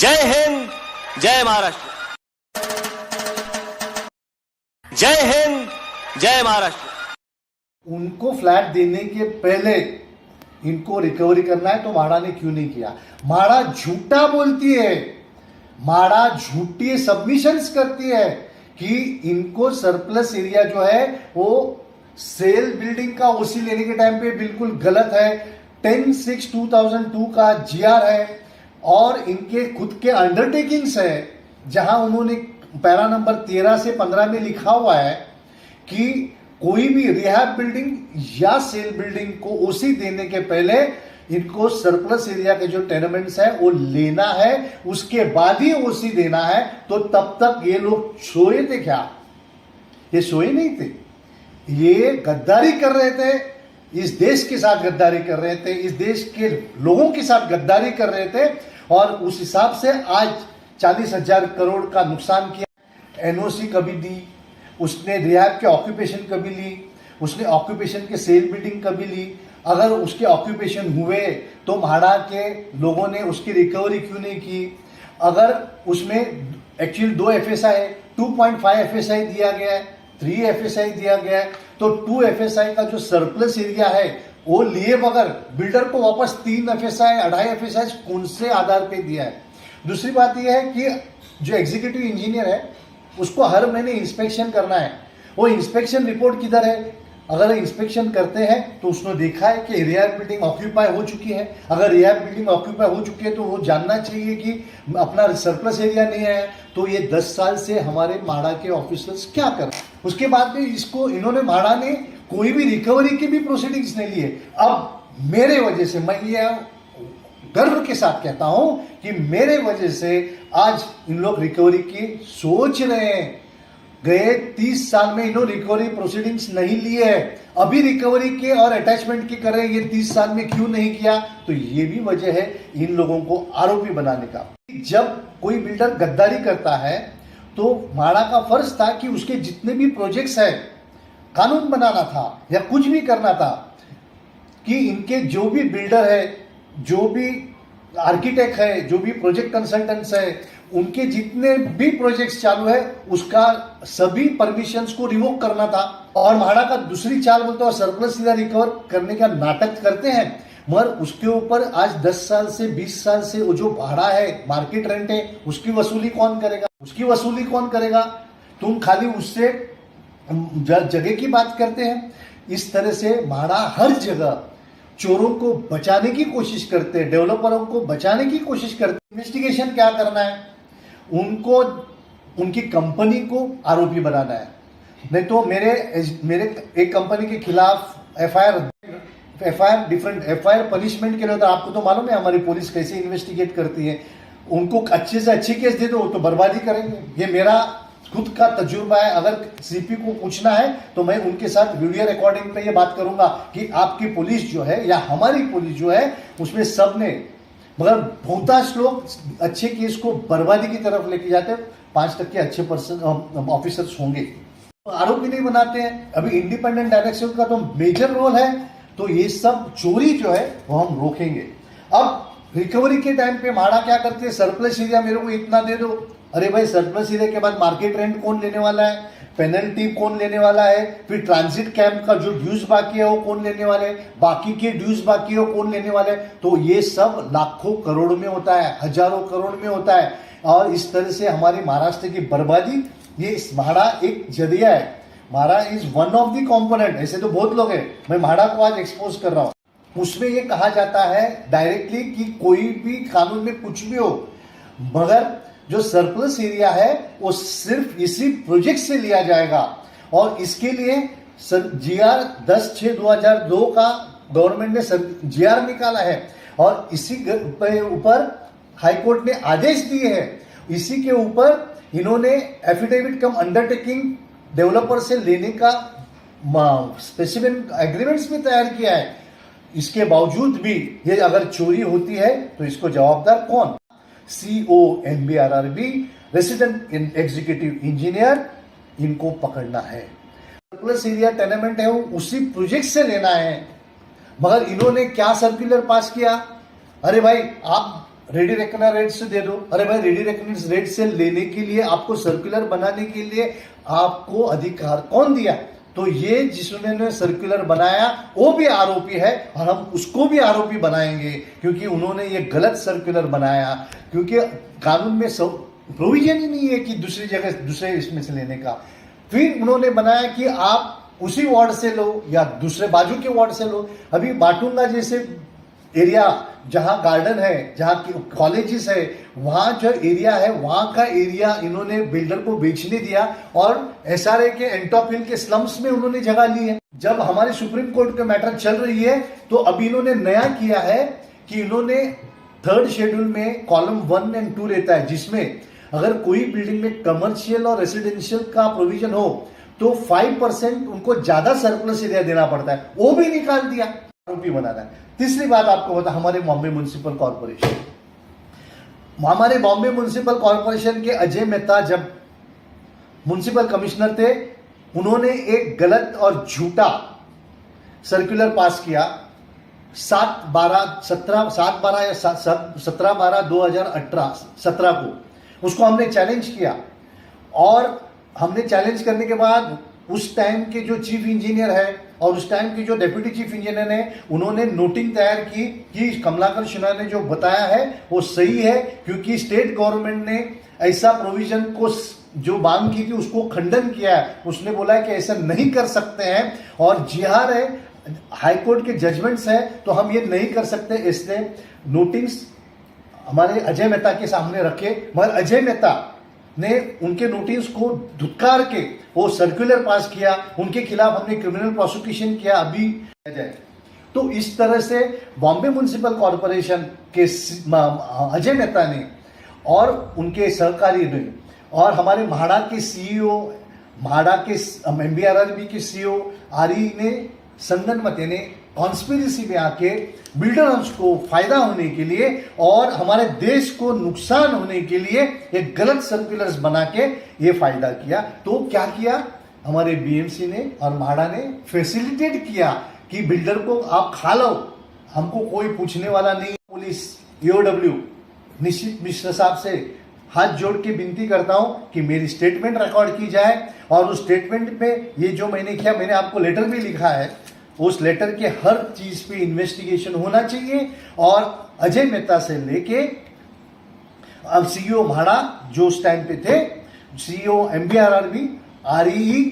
जय हिंद, जय महाराष्ट्र। जय हिंद, जय महाराष्ट्र। उनको फ्लैट देने के पहले इनको रिकवरी करना है तो म्हाडा ने क्यों नहीं किया? म्हाडा झूठा बोलती है, म्हाडा झूठी सबमिशंस करती है कि इनको सरप्लस एरिया जो है वो सेल बिल्डिंग का ओसी लेने के टाइम पे बिल्कुल गलत है। 10/6/2002 का जीआर है और इनके खुद के अंडरटेकिंग्स है जहां उन्होंने पैरा नंबर 13 से 15 में लिखा हुआ है कि कोई भी रिहैब बिल्डिंग या सेल बिल्डिंग को ओसी देने के पहले इनको सरप्लस एरिया के जो टेनेमेंट्स है वो लेना है, उसके बाद ही ओसी देना है। तो तब तक ये लोग सोए थे क्या? ये सोए नहीं थे, ये गद्दारी कर रहे थे, इस देश के साथ गद्दारी कर रहे थे, इस देश के लोगों के साथ गद्दारी कर रहे थे और उस हिसाब से आज 40,000 करोड़ का नुकसान किया। एनओसी कभी दी उसने, रिहैब के ऑक्यूपेशन कभी ली उसने, ऑक्यूपेशन के सेल बिल्डिंग कभी ली। अगर उसके ऑक्यूपेशन हुए तो म्हाडा के लोगों ने उसकी रिकवरी क्यों नहीं की? अगर उसमें एक्चुअली 2 FSI है, 2.5 FSI दिया गया है, 3 FSI दिया गया है, तो 2 FSI का जो सरप्लस एरिया है वो लिए बगैर बिल्डर को वापस 3 FSI 2.5 FSI कौन से आधार पे दिया है? दूसरी बात यह है कि जो एग्जीक्यूटिव इंजीनियर है उसको हर महीने इंस्पेक्शन करना है। वो इंस्पेक्शन रिपोर्ट किधर है? अगर इंस्पेक्शन करते हैं तो उसने देखा है कि रिहैब बिल्डिंग ऑक्यूपाई हो चुकी है। अगर रिहैब बिल्डिंग ऑक्यूपाई हो चुकी है तो वो जानना चाहिए कि अपना सरप्लस एरिया नहीं है। तो ये 10 साल से हमारे म्हाडा के ऑफिसर्स क्या कर रहे हैं? उसके बाद में इसको इन्होंने म्हाडा ने कोई भी रिकवरी की भी प्रोसीडिंग्स नहीं लिए। अब मेरे वजह से, मैं ये गर्व के साथ कहता हूं कि मेरे वजह से आज इन लोग रिकवरी की सोच रहे हैं। गए 30 साल में इन्होंने रिकवरी प्रोसीडिंग्स नहीं लिए है, अभी रिकवरी के और अटैचमेंट की कर रहे हैं। ये 30 साल में क्यों नहीं किया? तो ये भी वजह है इन लोगों को आरोपी बनाने का। जब कोई बिल्डर गद्दारी करता है तो म्हाडा का फर्ज था कि उसके जितने भी प्रोजेक्ट्स है, कानून बनाना था या कुछ भी करना था कि इनके जो भी बिल्डर है, जो भी आर्किटेक्ट है, जो भी प्रोजेक्ट कंसल्टेंट्स है, उनके जितने भी प्रोजेक्ट्स चालू है उसका सभी परमिशंस को रिवोक करना था। और म्हाडा का दूसरी चाल बोलते हैं सरप्लस एरिया रिकवर करने का नाटक करते हैं, मगर उसके ऊपर आज 10 साल से 20 साल से वो जो भाड़ा है, मार्केट रेंट है, उसकी वसूली कौन करेगा? उसकी वसूली कौन करेगा? तुम खाली उससे जगह की बात करते हैं। इस तरह से म्हाडा हर जगह चोरों को बचाने की कोशिश करते हैं, डेवलपरों को बचाने की कोशिश करते हैं। इन्वेस्टिगेशन क्या करना है? उनको, उनकी कंपनी को आरोपी बनाना है। नहीं तो मेरे एक कंपनी के खिलाफ एफआईआर डिफरेंट एफआईआर पनिशमेंट के लिए होता है। आपको तो मालूम है हमारी पुलिस कैसे इन्वेस्टिगेट करती है। उनको अच्छे से अच्छी केस दे दो तो बर्बादी करेंगे। ये मेरा खुद का तजुर्बा है। अगर सीपी को पूछना है तो मैं उनके साथ वीडियो रिकॉर्डिंग पे ये बात करूंगा कि आपकी पुलिस जो है या हमारी पुलिस जो है उसमें सब ने, मगर बहुतांश लोग अच्छे केस को बर्बादी की तरफ लेके जाते हैं। 5% अच्छे ऑफिसर्स होंगे, आरोपी नहीं बनाते हैं। अभी इंडिपेंडेंट डायरेक्शन का तो मेजर रोल है, तो ये सब चोरी जो है वो हम रोकेंगे। अब रिकवरी के टाइम पे म्हाडा क्या करते हैं? सरप्लस एरिया मेरे को इतना दे दो। अरे भाई, सरप्लस एरिया के बाद मार्केट रेंट कौन लेने वाला है? पेनल्टी कौन लेने वाला है? फिर ट्रांजिट कैंप का जो ड्यूज बाकी है वो कौन लेने वाले? बाकी के ड्यूज बाकी है वो कौन लेने वाले? तो ये सब लाखों करोड़ में होता है, हजारों करोड़ में होता है। और इस तरह से हमारी महाराष्ट्र की बर्बादी, ये म्हाडा एक जरिया है। MHADA is one of the component. ऐसे तो बहुत लोग हैं, मैं म्हाडा को आज एक्सपोज कर रहा हूं। उसमें ये कहा जाता है डायरेक्टली कि कोई भी कानून में कुछ भी हो, मगर जो सरप्लस एरिया है वो सिर्फ इसी प्रोजेक्ट से लिया जाएगा। और इसके लिए जीआर 10/6/2002 का गवर्नमेंट ने जीआर निकाला है और इसी ऊपर हाईकोर्ट ने आदेश दिए हैं। इसी के ऊपर इन्होंने एफिडेविट कम अंडरटेकिंग डेवलपर से लेने का स्पेसिफिक एग्रीमेंट्स भी तैयार किया है। इसके बावजूद भी ये अगर चोरी होती है तो इसको जवाबदार कौन? CONBRRB, रेसिडेंट एग्जीक्यूटिव इंजीनियर, इनको पकड़ना है। सरप्लस एरिया टेनेमेंट है वो उसी प्रोजेक्ट से लेना है। मगर इन्होंने क्या सर्कुलर पास किया? अरे भाई, आप रेडी रेकनर रेट से दे दो। अरे भाई, रेडी रेकनर रेट से लेने के लिए, आपको सर्कुलर बनाने के लिए आपको अधिकार कौन दिया? तो ये जिसने सर्कुलर बनाया वो भी आरोपी है, और हम उसको भी आरोपी बनाएंगे, क्योंकि उन्होंने ये गलत सर्कुलर बनाया। क्योंकि कानून में प्रोविजन ही नहीं है कि दूसरी जगह दूसरे इसमें से लेने का। फिर उन्होंने बनाया कि आप उसी वार्ड से लो या दूसरे बाजू के वार्ड से लो। अभी बाटुंगा जैसे एरिया, जहां गार्डन है, जहां कॉलेजेस है, वहां जो एरिया है, वहां का एरिया इन्होंने बिल्डर को बेचने दिया, और एसआरए के एंटॉप हिल के स्लम्स में उन्होंने जगह ली है। जब हमारे सुप्रीम कोर्ट का मैटर चल रही है, तो अभी इन्होंने नया किया है कि इन्होंने 3rd शेड्यूल में कॉलम 1 और 2 रहता है, जिसमें अगर कोई बिल्डिंग में कमर्शियल और रेसिडेंशियल का प्रोविजन हो तो 5% उनको ज्यादा सरप्लस एरिया देना पड़ता है, वो भी निकाल दिया, आरोपी बनाना है। तीसरी बात आपको बता, हमारे बॉम्बे म्युनिसिपल कॉर्पोरेशन, हमारे बॉम्बे म्युनिसिपल कॉर्पोरेशन के अजय मेहता जब म्युनिसिपल कमिश्नर थे, उन्होंने एक गलत और झूठा सर्कुलर पास किया 17/12/2017 को। उसको हमने चैलेंज किया, और हमने चैलेंज करने के बाद उस टाइम के जो चीफ इंजीनियर है और उस टाइम के जो डेप्यूटी चीफ इंजीनियर है, उन्होंने नोटिंग तैयार की कि कमलाकर सिन्हा ने जो बताया है वो सही है, क्योंकि स्टेट गवर्नमेंट ने ऐसा प्रोविजन को जो मांग की थी उसको खंडन किया है। उसने बोला है कि ऐसा नहीं कर सकते हैं, और जीआर है, हाईकोर्ट के जजमेंट्स है, तो हम ये नहीं कर सकते। इसने नोटिस हमारे अजय मेहता के सामने रखे, मगर अजय मेहता ने उनके नोटिस को धुतकार के वो सर्कुलर पास किया, उनके खिलाफ हमने क्रिमिनल प्रोसिक्यूशन किया अभी जाए। तो इस तरह से बॉम्बे म्युनिसिपल कॉर्पोरेशन के अजय मेहता ने और उनके सहकारी ने, और हमारे म्हाडा के सीईओ, म्हाडा के MBRRB के सीईओ आरी ने संगनमते ने कॉन्स्पिरेसी में आके बिल्डर्स को फायदा होने के लिए और हमारे देश को नुकसान होने के लिए एक गलत सर्कुलर्स बना के ये फायदा किया। तो क्या किया, हमारे BMC ने और म्हाडा ने फैसिलिटेट किया कि बिल्डर को आप खा लो, हमको कोई पूछने वाला नहीं। पुलिस EOW निश्चित मिश्र साहब से हाथ जोड़ के विनती करता हूं कि मेरी स्टेटमेंट रिकॉर्ड की जाए, और उस स्टेटमेंट पे ये जो मैंने किया, मैंने आपको लेटर भी लिखा है, उस लेटर के हर चीज पे इन्वेस्टिगेशन होना चाहिए। और अजय मेहता से लेके अब CEO म्हाडा जो उस टाइम पे थे, CEO MBRRB, REE,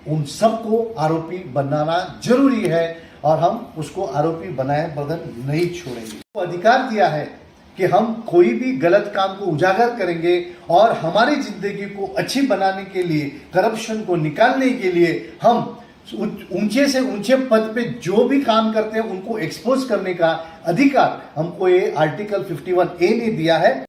उन सबको आरोपी बनाना जरूरी है, और हम उसको आरोपी बनाए बगैर नहीं छोड़ेंगे। तो अधिकार दिया है कि हम कोई भी गलत काम को उजागर करेंगे, और हमारी जिंदगी को अच्छी बनाने के लिए, करप्शन को निकालने के लिए हम ऊंचे से ऊंचे पद पे जो भी काम करते हैं उनको एक्सपोज करने का अधिकार हमको ये आर्टिकल 51A ने दिया है।